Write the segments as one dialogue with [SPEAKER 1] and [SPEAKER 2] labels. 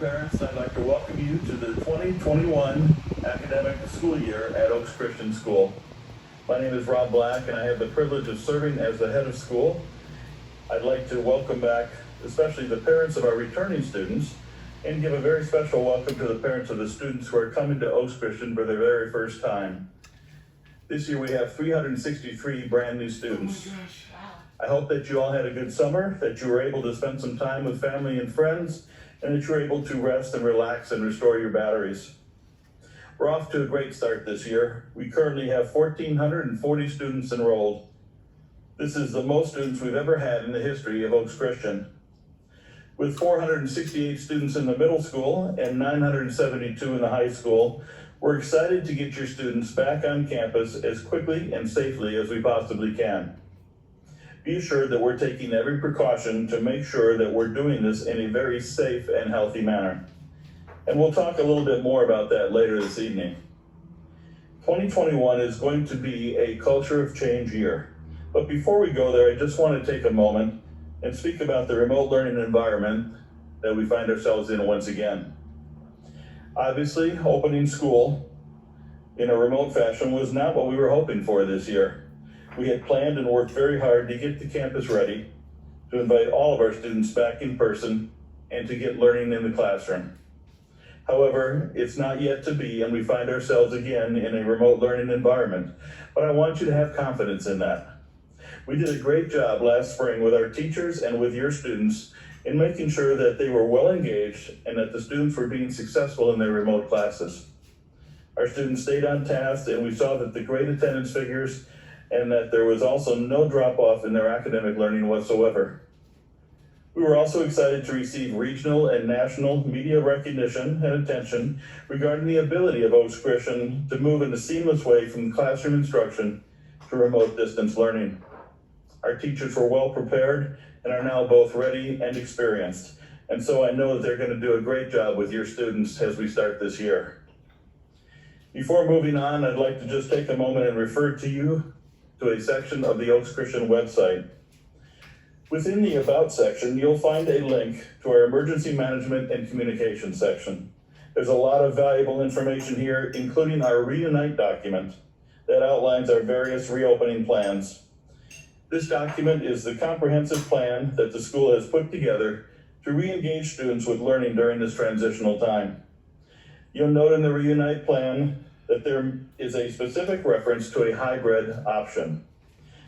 [SPEAKER 1] parents, I'd like to welcome you to the 2021 academic school year at Oaks Christian School. My name is Rob Black, and I have the privilege of serving as the head of school. I'd like to welcome back especially the parents of our returning students and give a very special welcome to the parents of the students who are coming to Oaks Christian for their very first time. This year we have 363 brand new students.
[SPEAKER 2] Oh my gosh, wow.
[SPEAKER 1] I hope that you all had a good summer, that you were able to spend some time with family and friends, and that you were able to rest and relax and restore your batteries. We're off to a great start this year. We currently have 1,440 students enrolled. This is the most students we've ever had in the history of Oaks Christian. With 468 students in the middle school and 972 in the high school, we're excited to get your students back on campus as quickly and safely as we possibly can. Be assured that we're taking every precaution to make sure that we're doing this in a very safe and healthy manner. And we'll talk a little bit more about that later this evening. 2021 is going to be a culture of change year. But before we go there, I just want to take a moment and speak about the remote learning environment that we find ourselves in once again. Obviously, opening school in a remote fashion was not what we were hoping for this year. We had planned and worked very hard to get the campus ready, to invite all of our students back in person, and to get learning in the classroom. However, it's not yet to be, and we find ourselves again in a remote learning environment. But I want you to have confidence in that. We did a great job last spring with our teachers and with your students in making sure that they were well engaged and that the students were being successful in their remote classes. Our students stayed on task, and we saw that the great attendance figures and that there was also no drop-off in their academic learning whatsoever. We were also excited to receive regional and national media recognition and attention regarding the ability of Oaks Christian to move in a seamless way from classroom instruction to remote distance learning. Our teachers were well prepared and are now both ready and experienced. And so I know that they're going to do a great job with your students as we start this year. Before moving on, I'd like to just take a moment and refer to you to a section of the Oaks Christian website. Within the About section, you'll find a link to our Emergency Management and Communication section. There's a lot of valuable information here, including our Reunite document that outlines our various reopening plans. This document is the comprehensive plan that the school has put together to re-engage students with learning during this transitional time. You'll note in the Reunite plan that there is a specific reference to a hybrid option.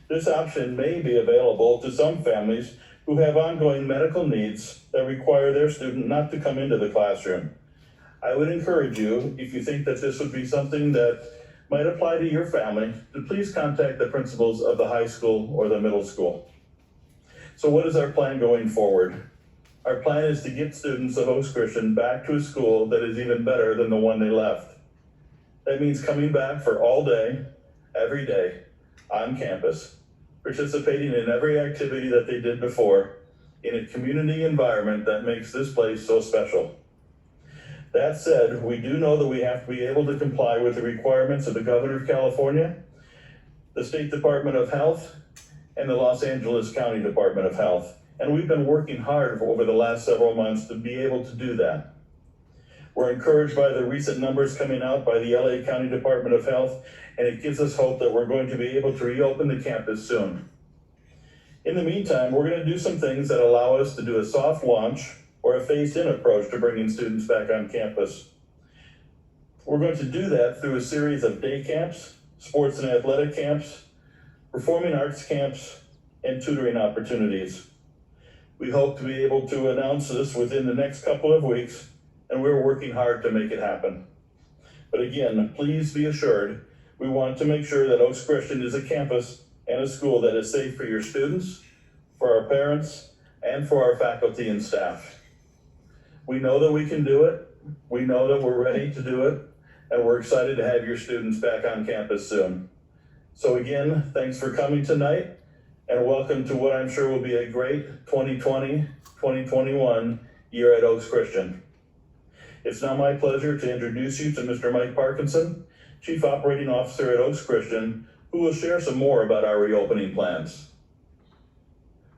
[SPEAKER 1] This option may be available to some families who have ongoing medical needs that require their student not to come into the classroom. I would encourage you, if you think that this would be something that might apply to your family, to please contact the principals of the high school or the middle school. So what is our plan going forward? Our plan is to get students of Oaks Christian back to a school that is even better than the one they left. That means coming back for all day, every day, on campus, participating in every activity that they did before, in a community environment that makes this place so special. That said, we do know that we have to be able to comply with the requirements of the Governor of California, the State Department of Health, and the Los Angeles County Department of Health. And we've been working hard over the last several months to be able to do that. We're encouraged by the recent numbers coming out by the LA County Department of Health, and it gives us hope that we're going to be able to reopen the campus soon. In the meantime, we're going to do some things that allow us to do a soft launch or a phased-in approach to bringing students back on campus. We're going to do that through a series of day camps, sports and athletic camps, performing arts camps, and tutoring opportunities. We hope to be able to announce this within the next couple of weeks, and we're working hard to make it happen. But again, please be assured, we want to make sure that Oaks Christian is a campus and a school that is safe for your students, for our parents, and for our faculty and staff. We know that we can do it, we know that we're ready to do it, and we're excited to have your students back on campus soon. So again, thanks for coming tonight, and welcome to what I'm sure will be a great 2020-2021 year at Oaks Christian. It's now my pleasure to introduce you to Mr. Mike Parkinson, Chief Operating Officer at Oaks Christian, who will share some more about our reopening plans.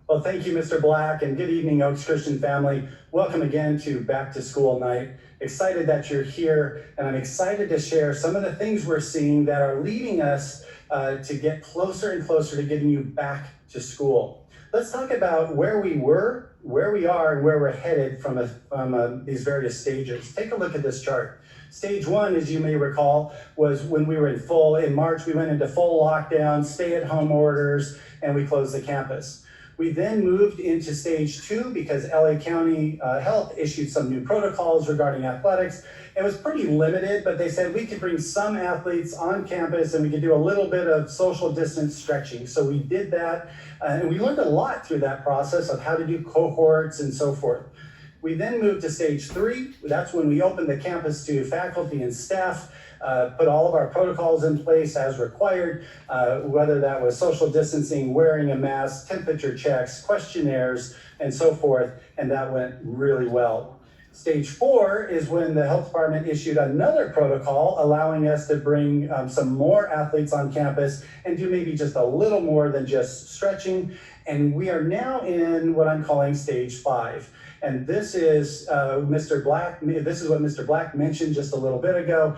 [SPEAKER 2] Well, thank you, Mr. Black, and good evening, Oaks Christian family. Welcome again to Back to School Night. Excited that you're here, and I'm excited to share some of the things we're seeing that are leading us to get closer and closer to getting you back to school. Let's talk about where we were, where we are, and where we're headed from these various stages. Take a look at this chart. Stage one, as you may recall, was when we were in March, we went into full lockdown, stay-at-home orders, and we closed the campus. We then moved into stage two because LA County Health issued some new protocols regarding athletics. It was pretty limited, but they said we could bring some athletes on campus and we could do a little bit of social distance stretching. So we did that, and we learned a lot through that process of how to do cohorts and so forth. We then moved to stage three. That's when we opened the campus to faculty and staff, put all of our protocols in place as required, whether that was social distancing, wearing a mask, temperature checks, questionnaires, and so forth, and that went really well. Stage four is when the health department issued another protocol allowing us to bring some more athletes on campus and do maybe just a little more than just stretching. And we are now in what I'm calling stage five. And this is Mr. Black. This is what Mr. Black mentioned just a little bit ago.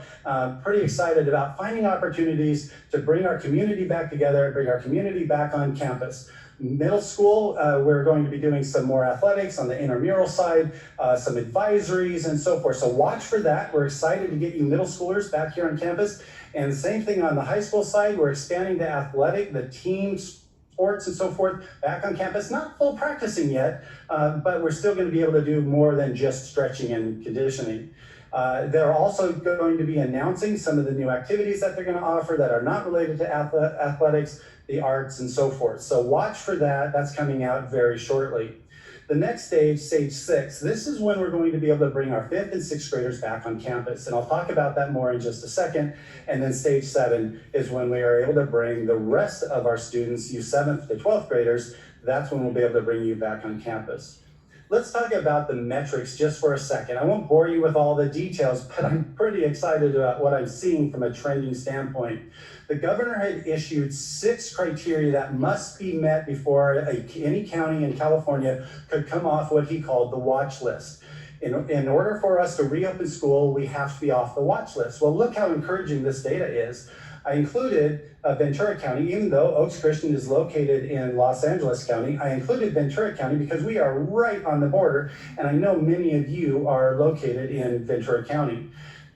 [SPEAKER 2] Pretty excited about finding opportunities to bring our community back together, bring our community back on campus. Middle school, we're going to be doing some more athletics on the intramural side, some advisories and so forth. So watch for that. We're excited to get you middle schoolers back here on campus. And the same thing on the high school side, we're expanding the teams, sports and so forth back on campus. Not full practicing yet, but we're still going to be able to do more than just stretching and conditioning. They're also going to be announcing some of the new activities that they're going to offer that are not related to athletics, the arts, and so forth. So watch for that. That's coming out very shortly. The next stage, stage six, this is when we're going to be able to bring our 5th and 6th graders back on campus. And I'll talk about that more in just a second. And then stage 7 is when we are able to bring the rest of our students, you 7th to 12th graders, that's when we'll be able to bring you back on campus. Let's talk about the metrics just for a second. I won't bore you with all the details, but I'm pretty excited about what I'm seeing from a trending standpoint. The governor had issued 6 criteria that must be met before any county in California could come off what he called the watch list. In order for us to reopen school, we have to be off the watch list. Well, look how encouraging this data is. I included Ventura County, even though Oaks Christian is located in Los Angeles County. I included Ventura County because we are right on the border, and I know many of you are located in Ventura County.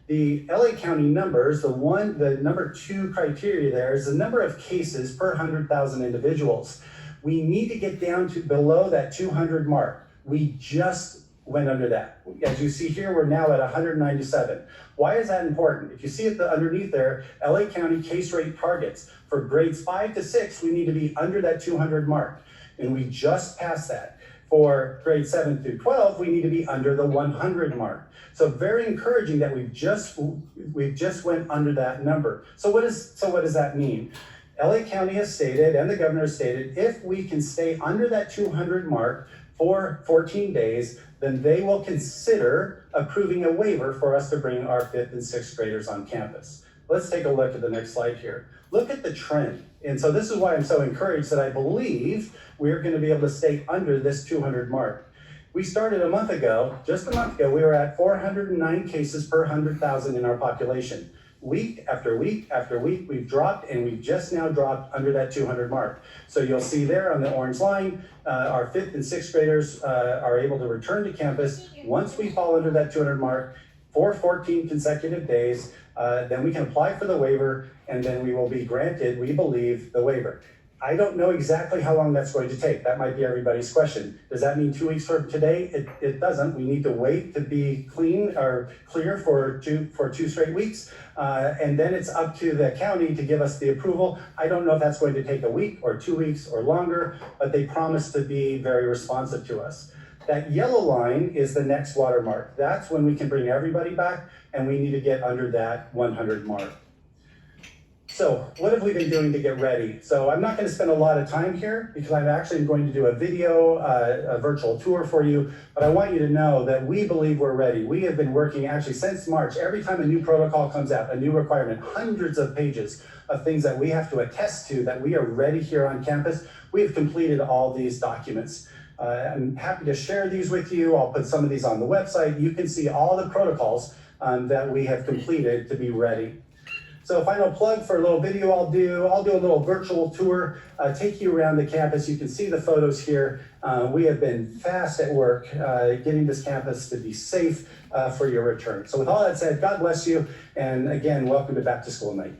[SPEAKER 2] The LA County numbers, the number 2 criteria there is the number of cases per 100,000 individuals. We need to get down to below that 200 mark. We just went under that. As you see here, we're now at 197. Why is that important? If you see it underneath there, LA County case rate targets. For grades 5 to 6, we need to be under that 200 mark, and we just passed that. For grades 7 through 12, we need to be under the 100 mark. So very encouraging that we've just went under that number. So what does that mean? LA County has stated, and the governor has stated, if we can stay under that 200 mark for 14 days, then they will consider approving a waiver for us to bring our 5th and 6th graders on campus. Let's take a look at the next slide here. Look at the trend. And so this is why I'm so encouraged that I believe we're going to be able to stay under this 200 mark. We started just a month ago, we were at 409 cases per 100,000 in our population. Week after week after week, we've dropped, and we've just now dropped under that 200 mark. So you'll see there on the orange line, our 5th and 6th graders are able to return to campus once we fall under that 200 mark for 14 consecutive days. Then we can apply for the waiver, and then we will be granted, we believe, the waiver. I don't know exactly how long that's going to take. That might be everybody's question. Does that mean 2 weeks from today? It doesn't. We need to wait to be clear for two straight weeks. And then it's up to the county to give us the approval. I don't know if that's going to take a week or 2 weeks or longer, but they promise to be very responsive to us. That yellow line is the next watermark. That's when we can bring everybody back, and we need to get under that 100 mark. So what have we been doing to get ready? So I'm not going to spend a lot of time here because I'm actually going to do a video, a virtual tour for you, but I want you to know that we believe we're ready. We have been working actually since March. Every time a new protocol comes out, a new requirement, hundreds of pages of things that we have to attest to that we are ready here on campus. We have completed all these documents. I'm happy to share these with you. I'll put some of these on the website. You can see all the protocols that we have completed to be ready. So final plug for a little video I'll do a little virtual tour, take you around the campus. You can see the photos here. We have been fast at work getting this campus to be safe for your return. So with all that said, God bless you. And again, welcome to Back to School Night.